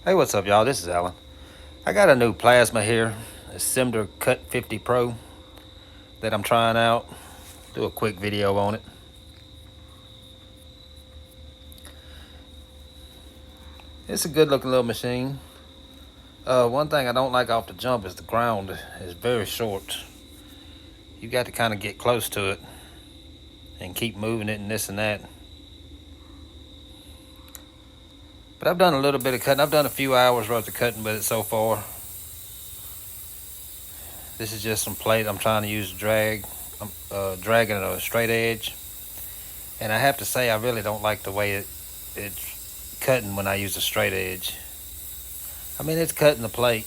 Hey, what's up, y'all? This is Alan. I got a new plasma here, a Simder cut50 Pro that I'm trying out. Do a quick video on it. It's a good looking little machine. One thing I don't like off the jump is the ground is very short. You got to kind of get close to it and keep moving it and this and that. But I've done a little bit of cutting. I've done a few hours worth of cutting with it so far. This is just some plate I'm trying to use to drag. I'm dragging a straight edge. And I have to say, I really don't like the way it's cutting when I use a straight edge. I mean, it's cutting the plate,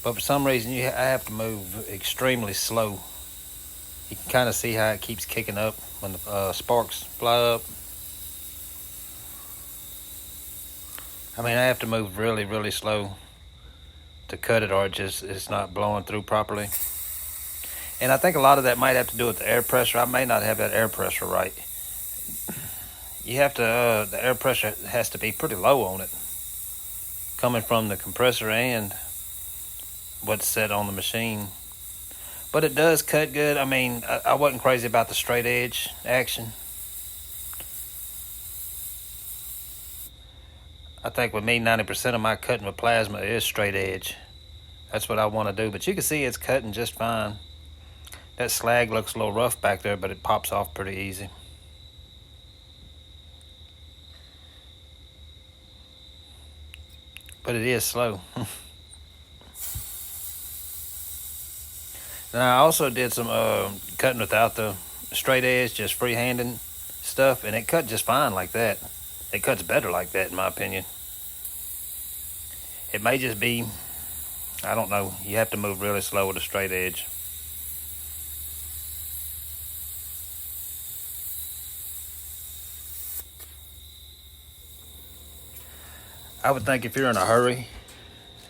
but for some reason I have to move extremely slow. You can kind of see how it keeps kicking up when the sparks fly up. I mean, I have to move really, really slow to cut it, or it's not blowing through properly. And I think a lot of that might have to do with the air pressure. I may not have that air pressure right. You have to, the air pressure has to be pretty low on it, coming from the compressor and what's set on the machine. But it does cut good. I mean, I wasn't crazy about the straight edge action. I think with me, 90% of my cutting with plasma is straight edge. That's what I want to do. But you can see it's cutting just fine. That slag looks a little rough back there, but it pops off pretty easy. But it is slow. Now, I also did some cutting without the straight edge, just freehanding stuff, and it cut just fine like that. It cuts better like that, in my opinion. It may just be, I don't know, you have to move really slow with a straight edge. I would think if you're in a hurry,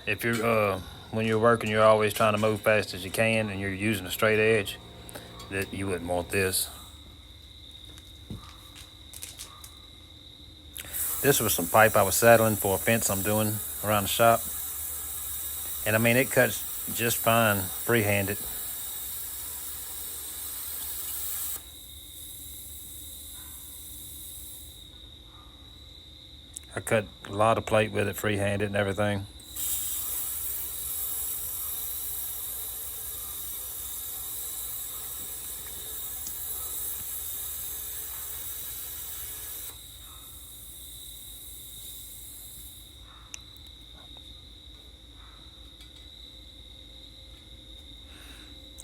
if you're when you're working, you're always trying to move fast as you can, and you're using a straight edge, that you wouldn't want this. This was some pipe I was saddling for a fence I'm doing around the shop. And I mean, it cuts just fine free-handed. I cut a lot of plate with it free-handed and everything.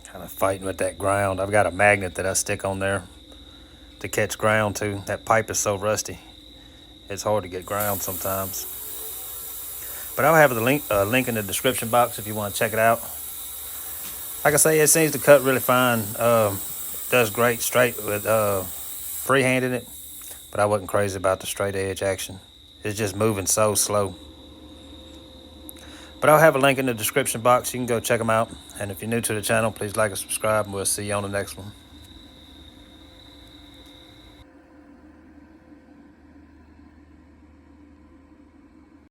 Kind of fighting with that ground. I've got a magnet that I stick on there to catch ground too. That pipe is so rusty. It's hard to get ground sometimes. But I'll have the link in the description box if you want to check it out. Like I say, it seems to cut really fine. Does great straight with free-handing it, but I wasn't crazy about the straight edge action. It's just moving so slow. But I'll have a link in the description box. You can go check them out. And if you're new to the channel, please like and subscribe, and we'll see you on the next one.